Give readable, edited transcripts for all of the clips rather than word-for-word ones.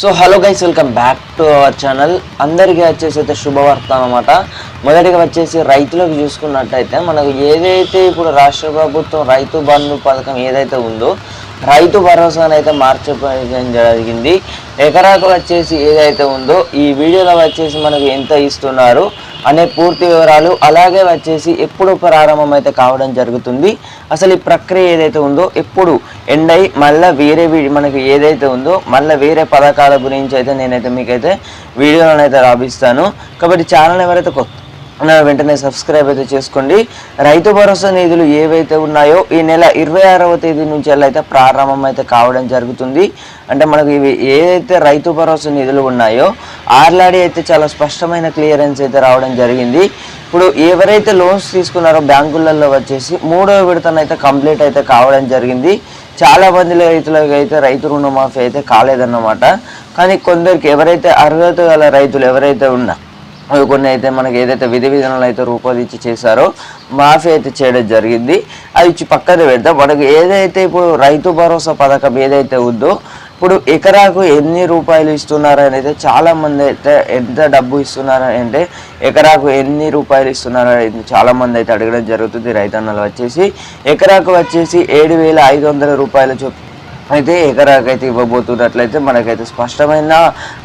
So hello guys, welcome back to our channel. అందరికీ వచ్చేసి అయితే శుభవార్త అన్నమాట. మొదటిగా వచ్చేసి రైతులకు చూసుకున్నట్టయితే మనకు ఏదైతే ఇప్పుడు రాష్ట్ర ప్రభుత్వం రైతు బంధు పథకం ఏదైతే ఉందో రైతు భరోసాను అయితే మార్చడం జరిగింది. ఎకరాకు వచ్చేసి ఏదైతే ఉందో ఈ వీడియోలో వచ్చేసి మనకు ఎంత ఇస్తున్నారు అనే పూర్తి వివరాలు, అలాగే వచ్చేసి ఎప్పుడు ప్రారంభం అయితే కావడం జరుగుతుంది, అసలు ఈ ప్రక్రియ ఏదైతే ఉందో ఎప్పుడు ఎండ్ అయ్యి మళ్ళీ వేరే మనకి ఏదైతే ఉందో మళ్ళీ వేరే పథకాల గురించి అయితే నేనైతే మీకైతే వీడియోలను అయితే రాబిస్తాను. కాబట్టి ఛానల్ ఎవరైతే వెంటనే సబ్స్క్రైబ్ అయితే చేసుకోండి. రైతు భరోసా నిధులు ఏవైతే ఉన్నాయో ఈ నెల 26వ తేదీ నుంచి అయితే ప్రారంభం అయితే కావడం జరుగుతుంది. అంటే మనకు ఇవి ఏదైతే రైతు భరోసా నిధులు ఉన్నాయో ఆల్రెడీ అయితే చాలా స్పష్టమైన క్లియరెన్స్ అయితే రావడం జరిగింది. ఇప్పుడు ఎవరైతే లోన్స్ తీసుకున్నారో బ్యాంకులలో వచ్చేసి 3వ విడతనైతే కంప్లీట్ అయితే కావడం జరిగింది. చాలా మంది రైతులకు అయితే రైతు రుణమాఫీ అయితే కాలేదన్నమాట. కానీ కొందరికి ఎవరైతే అర్హత గల రైతులు ఎవరైతే కొన్ని అయితే మనకి ఏదైతే విధి విధానాలు అయితే రూపొందించి చేశారో మాఫీ అయితే చేయడం జరిగింది. అది ఇచ్చి పక్కన పెడతాం. మనకు ఏదైతే ఇప్పుడు రైతు భరోసా పథకం ఏదైతే ఉందో ఇప్పుడు ఎకరాకు ఎన్ని రూపాయలు ఇస్తున్నారని అయితే చాలామంది అయితే ఎంత డబ్బు ఇస్తున్నారని అంటే ఎకరాకు ఎన్ని రూపాయలు ఇస్తున్నారని చాలామంది అయితే అడగడం జరుగుతుంది. రైతన్నలు వచ్చేసి ఎకరాకు వచ్చేసి 7,500 రూపాయలు అయితే ఎకరాకు అయితే ఇవ్వబోతున్నట్లయితే మనకైతే స్పష్టమైన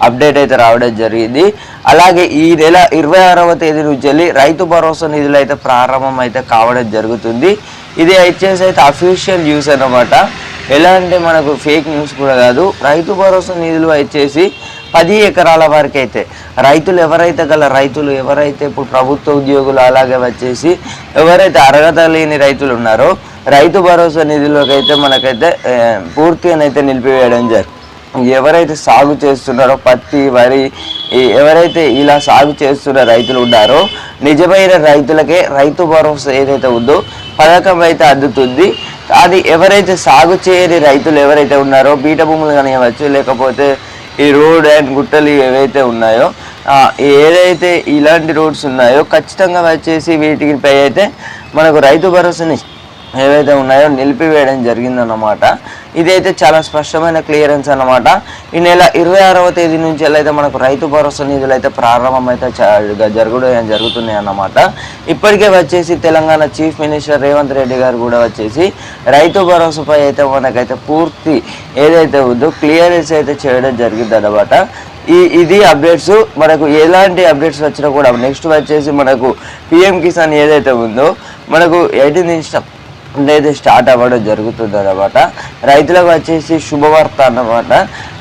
అప్డేట్ అయితే రావడం జరిగింది. అలాగే ఈ నెల 26వ తేదీ నుంచి వెళ్ళి రైతు భరోసా నిధులు అయితే ప్రారంభం అయితే కావడం జరుగుతుంది. ఇది వచ్చేసి అయితే అఫీషియల్ న్యూస్ అన్నమాట. ఎలా అంటే మనకు ఫేక్ న్యూస్ కూడా కాదు. రైతు భరోసా నిధులు వచ్చేసి 10 ఎకరాల వరకు అయితే రైతులు ఎవరైతే ఇప్పుడు ప్రభుత్వ ఉద్యోగులు అలాగే వచ్చేసి ఎవరైతే అర్హత లేని రైతులు ఉన్నారో రైతు భరోసా నిధులకు అయితే మనకైతే పూర్తిగానైతే నిలిపివేయడం జరిగింది. ఎవరైతే సాగు చేస్తున్నారో పత్తి వరి ఎవరైతే ఇలా సాగు చేస్తున్న రైతులు ఉన్నారో నిజమైన రైతులకే రైతు భరోసా ఏదైతే ఉందో పథకం అయితే అందుతుంది. అది ఎవరైతే సాగు చేయని రైతులు ఎవరైతే ఉన్నారో బీట భూములు కానివ్వచ్చు, లేకపోతే ఈ రోడ్ అండ్ గుట్టలు ఏవైతే ఉన్నాయో ఏదైతే ఇలాంటి రోడ్స్ ఉన్నాయో ఖచ్చితంగా వచ్చేసి వీటిపై అయితే మనకు రైతు భరోసాని ఏవైతే ఉన్నాయో నిలిపివేయడం జరిగిందన్నమాట. ఇదైతే చాలా స్పష్టమైన క్లియరెన్స్ అన్నమాట. ఈ నెల 26వ తేదీ నుంచి అయితే మనకు రైతు భరోసా నిధులు అయితే ప్రారంభం అయితే జరుగుతున్నాయి అన్నమాట. ఇప్పటికే వచ్చేసి తెలంగాణ చీఫ్ మినిస్టర్ రేవంత్ రెడ్డి గారు కూడా వచ్చేసి రైతు భరోసాపై అయితే మనకైతే పూర్తి ఏదైతే ఉందో క్లియరెన్స్ అయితే చేయడం జరిగింది అన్నమాట. ఇది అప్డేట్స్. మనకు ఎలాంటి అప్డేట్స్ వచ్చినా కూడా నెక్స్ట్ వచ్చేసి మనకు పిఎం కిసాన్ ఏదైతే ఉందో మనకు 18 నుంచి అయితే స్టార్ట్ అవ్వడం జరుగుతుంది అన్నమాట. రైతులకు వచ్చేసి శుభవార్త అన్నమాట.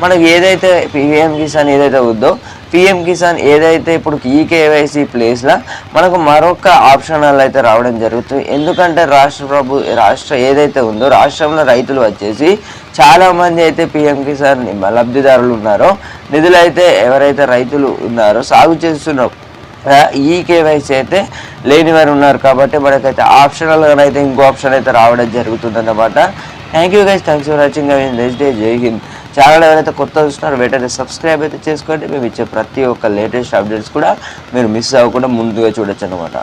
మనకు ఏదైతే పిఎం కిసాన్ ఏదైతే ఉందో పిఎం కిసాన్ ఏదైతే ఇప్పుడు ఈకేవైసీ ప్లేస్లో మనకు మరొక ఆప్షనల్ అయితే రావడం జరుగుతుంది. ఎందుకంటే రాష్ట్ర ఏదైతే ఉందో రాష్ట్రంలో రైతులు వచ్చేసి చాలామంది అయితే పిఎం కిసాన్ లబ్ధిదారులు ఉన్నారో నిధులు అయితే ఎవరైతే రైతులు ఉన్నారో సాగు చేస్తున్నారో ఈ కేవైసీ అయితే లేని వారు ఉన్నారు. కాబట్టి మనకైతే ఆప్షనల్గా అయితే ఇంకో ఆప్షన్ అయితే రావడం జరుగుతుంది అన్నమాట. Thank you guys, thanks for watching. Next day జై హింద్. ఛానల్ ఎవరైతే కొత్త చూస్తున్నారో వెంటనే సబ్స్క్రైబ్ అయితే చేసుకోండి. మేము ఇచ్చే ప్రతి ఒక్క లేటెస్ట్ అప్డేట్స్ కూడా మీరు మిస్ అవ్వకుండా ముందుగా చూడొచ్చు అన్నమాట.